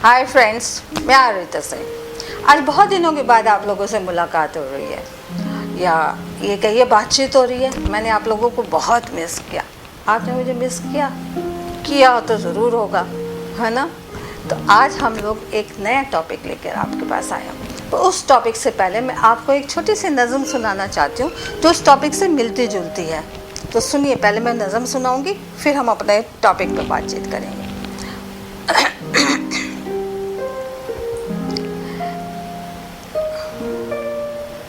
Hi friends, मैं आरिता सिंह। आज बहुत दिनों के बाद आप लोगों से मुलाकात हो रही है या ये कहिए बातचीत हो रही है। मैंने आप लोगों को बहुत मिस किया। आपने मुझे मिस किया तो ज़रूर होगा, है ना। तो आज हम लोग एक नया टॉपिक लेकर आपके पास आए हैं। तो उस टॉपिक से पहले मैं आपको एक छोटी सी नज़म सुनाना चाहती हूँ जो उस टॉपिक से मिलती जुलती है। तो सुनिए, पहले मैं नज़म सुनाऊँगी, फिर हम अपने टॉपिक पर बातचीत करेंगे।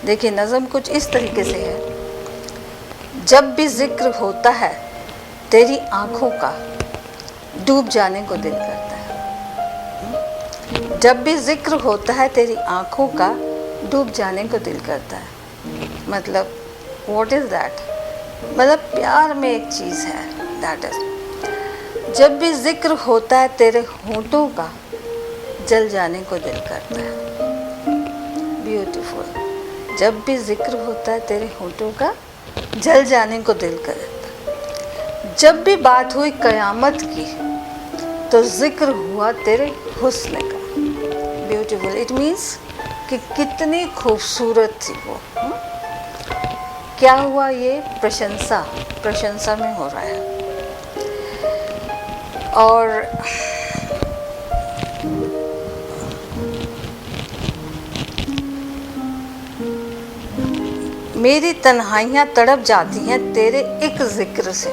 देखिए, नज़म कुछ इस तरीके से है। जब भी जिक्र होता है तेरी आंखों का, डूब जाने को दिल करता है। जब भी जिक्र होता है तेरी आंखों का, डूब जाने को दिल करता है। मतलब व्हाट इज़ दैट? मतलब प्यार में एक चीज़ है, दैट इज जब भी जिक्र होता है तेरे होंठों का, जल जाने को दिल करता है। ब्यूटीफुल। जब भी जिक्र होता है तेरे होठों का, जल जाने को दिल करता। जब भी बात हुई कयामत की, तो जिक्र हुआ तेरे हुस्न का। ब्यूटीफुल। इट मीन्स कि कितनी खूबसूरत थी वो। क्या हुआ? ये प्रशंसा में हो रहा है। और मेरी तन्हाइयाँ तड़प जाती हैं तेरे एक जिक्र से।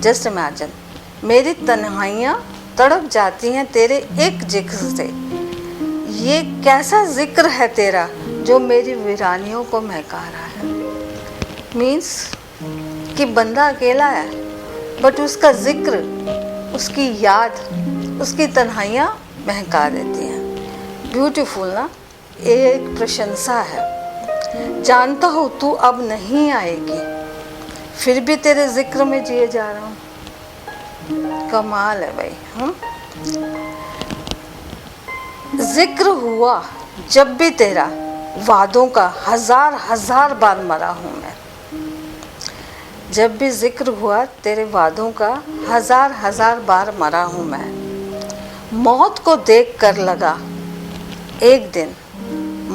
जस्ट इमेजिन, मेरी तन्हाइयाँ तड़प जाती हैं तेरे एक जिक्र से। ये कैसा जिक्र है तेरा जो मेरी वीरानियों को महका रहा है। मीन्स कि बंदा अकेला है, बट उसका जिक्र, उसकी याद, उसकी तन्हाइयाँ महका देती हैं। ब्यूटीफुल ना। ये एक प्रशंसा है। जानता हूँ तू अब नहीं आएगी, फिर भी तेरे जिक्र में जिए जा रहा हूँ। कमाल है भाई। जिक्र हुआ जब भी तेरा, वादों का हजार बार मरा हूँ मैं। जब भी जिक्र हुआ तेरे वादों का, हजार बार मरा हूँ मैं। मौत को देख कर लगा एक दिन,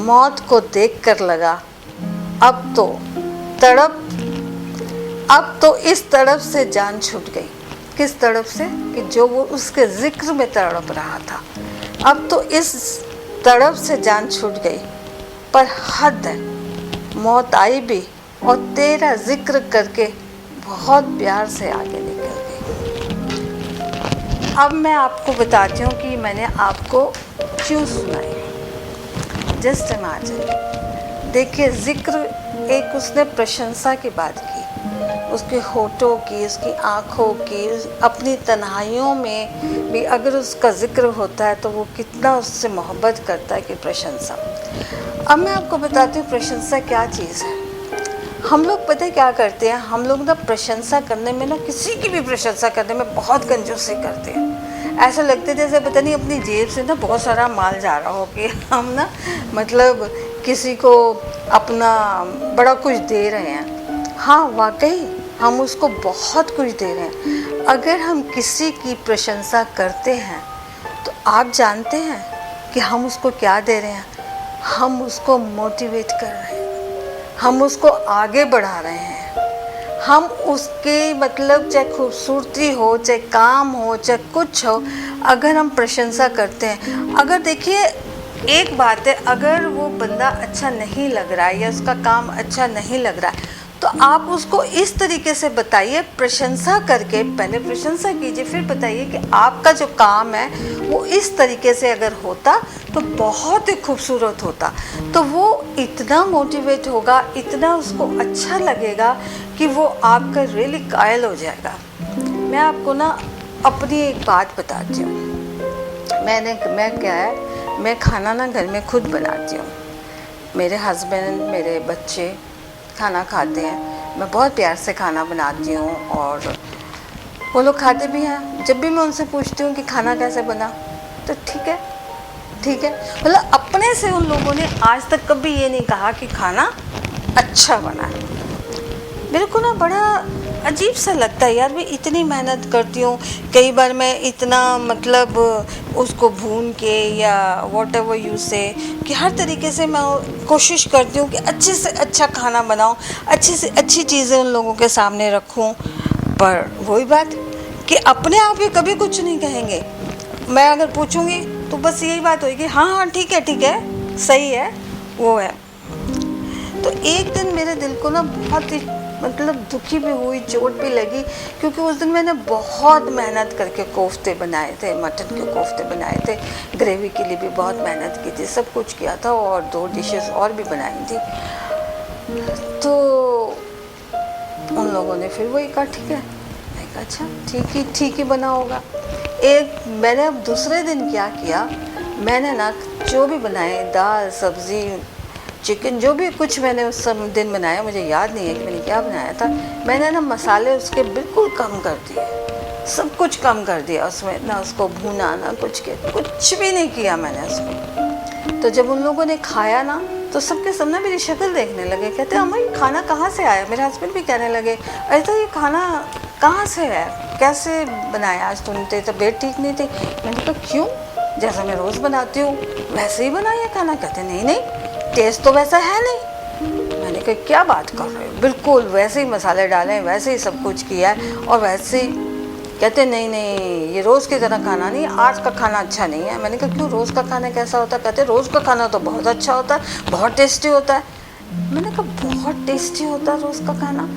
मौत को देख कर लगा अब तो इस तड़प से जान छूट गई। किस तड़प से? कि जो वो उसके जिक्र में तड़प रहा था। अब तो इस तड़प से जान छूट गई, पर हद है, मौत आई भी और तेरा जिक्र करके बहुत प्यार से आगे निकल गई। अब मैं आपको बताती हूँ कि मैंने आपको क्यों सुनाई। Just imagine. देखिए, जिक्र एक उसने प्रशंसा की बात की, उसके होठों की, उसकी आँखों की, अपनी तन्हाइयों में भी अगर उसका जिक्र होता है तो वो कितना उससे मोहब्बत करता है कि प्रशंसा। अब मैं आपको बताती हूँ प्रशंसा क्या चीज़ है। हम लोग पता है क्या करते हैं? हम लोग ना प्रशंसा करने में ना, किसी की भी प्रशंसा करने में बहुत कंजूसी करते हैं। ऐसा लगता है जैसे पता नहीं अपनी जेब से ना बहुत सारा माल जा रहा हो कि हम ना मतलब किसी को अपना बड़ा कुछ दे रहे हैं। हाँ, वाकई हम उसको बहुत कुछ दे रहे हैं। अगर हम किसी की प्रशंसा करते हैं तो आप जानते हैं कि हम उसको क्या दे रहे हैं? हम उसको मोटिवेट कर रहे हैं, हम उसको आगे बढ़ा रहे हैं। हम उसके मतलब चाहे खूबसूरती हो, चाहे काम हो, चाहे कुछ हो, अगर हम प्रशंसा करते हैं। अगर देखिए, एक बात है, अगर वो बंदा अच्छा नहीं लग रहा है या उसका काम अच्छा नहीं लग रहा है, तो आप उसको इस तरीके से बताइए, प्रशंसा करके। पहले प्रशंसा कीजिए, फिर बताइए कि आपका जो काम है वो इस तरीके से अगर होता तो बहुत ही खूबसूरत होता। तो वो इतना मोटिवेट होगा, इतना उसको अच्छा लगेगा कि वो आपका रियली कायल हो जाएगा। मैं आपको ना अपनी एक बात बताती हूँ। मैं क्या है, मैं खाना ना घर में खुद बनाती हूँ। मेरे हस्बैंड, मेरे बच्चे खाना खाते हैं। मैं बहुत प्यार से खाना बनाती हूँ और वो लोग खाते भी हैं। जब भी मैं उनसे पूछती हूँ कि खाना कैसे बना, तो ठीक है। मतलब अपने से उन लोगों ने आज तक कभी ये नहीं कहा कि खाना अच्छा बना है। मेरे को ना बड़ा अजीब सा लगता है यार, मैं इतनी मेहनत करती हूँ, कई बार मैं इतना मतलब उसको भून के या वॉट एवर यू से कि हर तरीके से मैं कोशिश करती हूँ कि अच्छे से अच्छा खाना बनाऊँ, अच्छी से अच्छी चीज़ें उन लोगों के सामने रखूँ। पर वही बात कि अपने आप ही कभी कुछ नहीं कहेंगे। मैं अगर पूछूँगी तो बस यही बात होगी, हाँ हाँ ठीक है सही है, वो है। तो एक दिन मेरे दिल को ना बहुत ही मतलब दुखी भी हुई, चोट भी लगी, क्योंकि उस दिन मैंने बहुत मेहनत करके कोफ्ते बनाए थे, मटन के कोफ्ते बनाए थे, ग्रेवी के लिए भी बहुत मेहनत की थी, सब कुछ किया था और 2 डिशेस और भी बनाई थी। तो उन लोगों ने फिर वही कहा ठीक है, मैं कहा अच्छा ठीक ही बना होगा। मैंने अब दूसरे दिन क्या किया, मैंने ना जो भी बनाए, दाल सब्ज़ी चिकन जो भी कुछ मैंने उस दिन बनाया, मुझे याद नहीं है कि मैंने क्या बनाया था, मैंने ना मसाले उसके बिल्कुल कम कर दिए, सब कुछ कम कर दिया उसमें, ना उसको भूना ना कुछ भी नहीं किया मैंने उसको। तो जब उन लोगों ने खाया ना तो सबके सब ना मेरी शक्ल देखने लगे, कहते अम्मा ये खाना कहाँ से आया। मेरे हस्बैंड भी कहने लगे अरे तो ये खाना कहाँ से है, कैसे बनाया आज तुमने, तेरी तबीयत ठीक नहीं थी। मैंने कहा क्यों, जैसा मैं रोज़ बनाती हूँ वैसे ही बनाया खाना। कहते नहीं टेस्ट तो वैसा है नहीं। मैंने कहा क्या बात कर रहे हो, बिल्कुल वैसे ही मसाले डाले, वैसे ही सब कुछ किया है और वैसे ही। कहते नहीं ये रोज़ की तरह खाना नहीं, आज का खाना अच्छा नहीं है। मैंने कहा क्यों, रोज़ का खाना कैसा होता है। कहते रोज़ का खाना तो बहुत अच्छा होता है, बहुत टेस्टी होता है। मैंने कहा बहुत टेस्टी होता है रोज़ का खाना,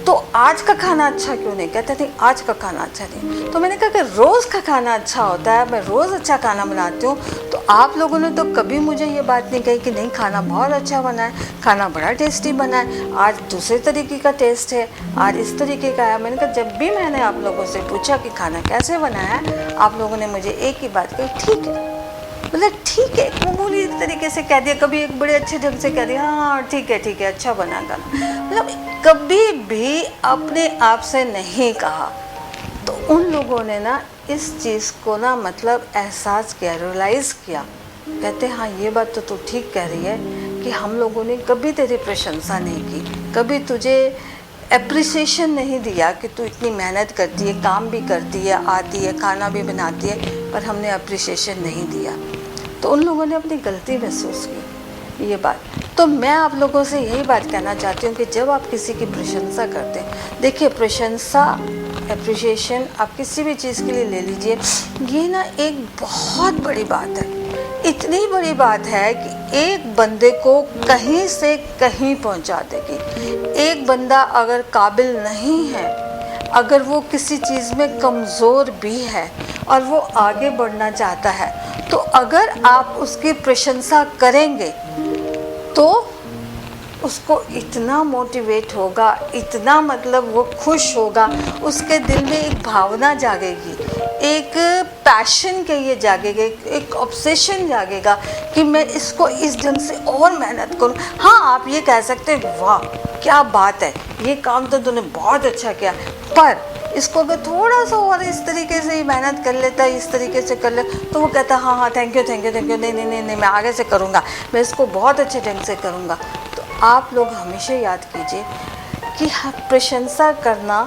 तो आज का खाना अच्छा क्यों नहीं। कहते थे आज का खाना अच्छा नहीं। तो मैंने कहा कि रोज़ का खाना अच्छा होता है, मैं रोज़ अच्छा खाना बनाती हूँ। तो आप लोगों ने तो कभी मुझे ये बात नहीं कही कि नहीं खाना बहुत अच्छा बना है, खाना बड़ा टेस्टी बना है, आज दूसरे तरीके का टेस्ट है, आज इस तरीके का है। मैंने कहा जब भी मैंने आप लोगों से पूछा कि खाना कैसे बनाया है, आप लोगों ने मुझे एक ही बात कही ठीक है। मतलब ठीक है, मामूली तरीके से कह दिया, कभी एक बड़े अच्छे ढंग से कह दिया हाँ ठीक है अच्छा बना खाना। मतलब कभी भी अपने आप से नहीं कहा। तो उन लोगों ने ना इस चीज़ को ना मतलब एहसास किया, रियलाइज़ किया। कहते हाँ ये बात तो तू ठीक कह रही है कि हम लोगों ने कभी तेरी प्रशंसा नहीं की, कभी तुझे एप्रिसिएशन नहीं दिया कि तू इतनी मेहनत करती है, काम भी करती है, आती है, खाना भी बनाती है, पर हमने एप्रिसिएशन नहीं दिया। तो उन लोगों ने अपनी गलती महसूस की ये बात। तो मैं आप लोगों से यही बात कहना चाहती हूँ कि जब आप किसी की प्रशंसा करते हैं, देखिए प्रशंसा एप्रिसिएशन आप किसी भी चीज़ के लिए ले लीजिए, ये ना एक बहुत बड़ी बात है। इतनी बड़ी बात है कि एक बंदे को कहीं से कहीं पहुंचा देगी। एक बंदा अगर काबिल नहीं है, अगर वो किसी चीज़ में कमज़ोर भी है और वो आगे बढ़ना चाहता है, तो अगर आप उसकी प्रशंसा करेंगे तो उसको इतना मोटिवेट होगा, इतना मतलब वो खुश होगा, उसके दिल में एक भावना जागेगी, एक पैशन के ये जागेगा, एक ऑब्सेशन जागेगा कि मैं इसको इस ढंग से और मेहनत करूं। हाँ आप ये कह सकते हैं वाह क्या बात है, ये काम तो तूने बहुत अच्छा किया, पर इसको अगर थोड़ा सा और इस तरीके से ही मेहनत कर लेता है, इस तरीके से कर ले, तो वो कहता हाँ थैंक यू नहीं मैं आगे से करूँगा, मैं इसको बहुत अच्छे ढंग से करूँगा। तो आप लोग हमेशा याद कीजिए कि प्रशंसा करना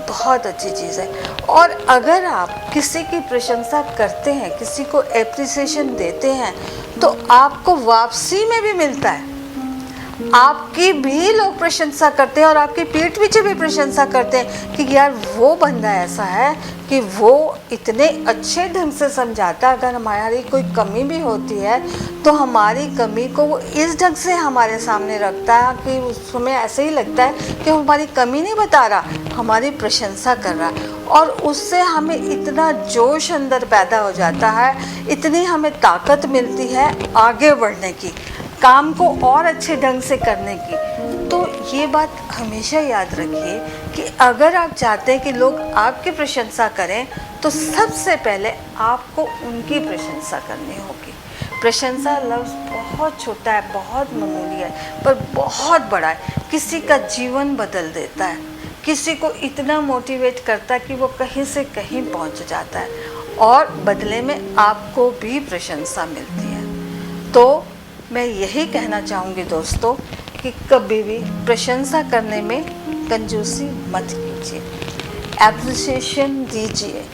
बहुत अच्छी चीज़ है। और अगर आप किसी की प्रशंसा करते हैं, किसी को एप्रिसिएशन देते हैं, तो आपको वापसी में भी मिलता है। आपकी भी लोग प्रशंसा करते हैं और आपकी पीठ पीछे भी प्रशंसा करते हैं कि यार वो बंदा ऐसा है कि वो इतने अच्छे ढंग से समझाता है। अगर हमारी कोई कमी भी होती है तो हमारी कमी को वो इस ढंग से हमारे सामने रखता है कि उसमें ऐसे ही लगता है कि हमारी कमी नहीं बता रहा, हमारी प्रशंसा कर रहा है। और उससे हमें इतना जोश अंदर पैदा हो जाता है, इतनी हमें ताकत मिलती है आगे बढ़ने की, काम को और अच्छे ढंग से करने की। तो ये बात हमेशा याद रखिए कि अगर आप चाहते हैं कि लोग आपकी प्रशंसा करें, तो सबसे पहले आपको उनकी प्रशंसा करनी होगी। प्रशंसा लफ्ज़ बहुत छोटा है, बहुत मामूली है, पर बहुत बड़ा है। किसी का जीवन बदल देता है, किसी को इतना मोटिवेट करता है कि वो कहीं से कहीं पहुंच जाता है, और बदले में आपको भी प्रशंसा मिलती है। तो मैं यही कहना चाहूँगी दोस्तों कि कभी भी प्रशंसा करने में कंजूसी मत कीजिए। कीजिए, एप्रिसिएशन दीजिए।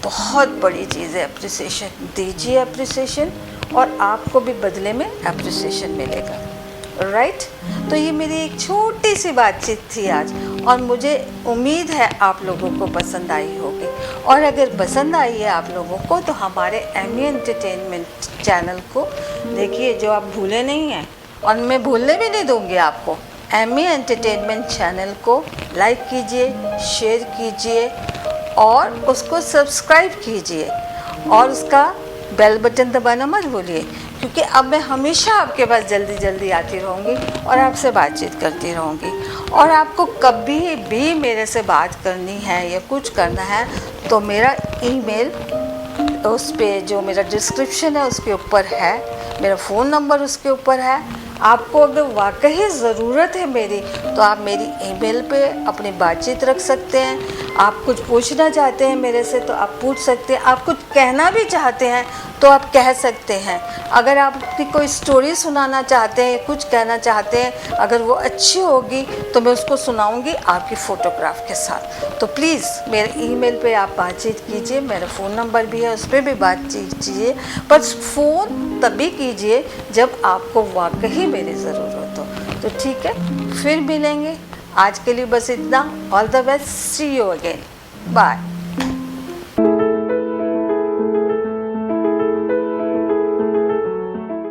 बहुत बड़ी चीज़ है एप्रिसिएशन, दीजिए एप्रिसिएशन और आपको भी बदले में एप्रिसिएशन मिलेगा। राइट? तो ये मेरी एक छोटी सी बातचीत थी आज, और मुझे उम्मीद है आप लोगों को पसंद आई होगी। और अगर पसंद आई है आप लोगों को तो हमारे एमी एंटरटेनमेंट चैनल को देखिए, जो आप भूले नहीं हैं, और मैं भूलने भी नहीं दूंगी आपको। एमी एंटरटेनमेंट चैनल को लाइक कीजिए, शेयर कीजिए और उसको सब्सक्राइब कीजिए, और उसका बेल बटन दबाना मत भूलिए, क्योंकि अब मैं हमेशा आपके पास जल्दी जल्दी आती रहूँगी और आपसे बातचीत करती रहूँगी। और आपको कभी भी मेरे से बात करनी है या कुछ करना है तो मेरा ईमेल उस पे जो मेरा डिस्क्रिप्शन है उसके ऊपर है, मेरा फ़ोन नंबर उसके ऊपर है। आपको अगर वाकई ज़रूरत है मेरी तो आप मेरी ईमेल पे अपनी बातचीत रख सकते हैं। आप कुछ पूछना चाहते हैं मेरे से तो आप पूछ सकते हैं, आप कुछ कहना भी चाहते हैं तो आप कह सकते हैं। अगर आप अपनी कोई स्टोरी सुनाना चाहते हैं, कुछ कहना चाहते हैं, अगर वो अच्छी होगी तो मैं उसको सुनाऊंगी आपकी फ़ोटोग्राफ के साथ। तो प्लीज़ मेरे ईमेल पे आप बातचीत कीजिए, मेरा फ़ोन नंबर भी है, उस पर भी बातचीत कीजिए, पर फ़ोन तभी कीजिए जब आपको वाकई मेरी ज़रूरत हो। तो ठीक है, फिर मिलेंगे। आज के लिए बस इतना। All the best, see you again, bye.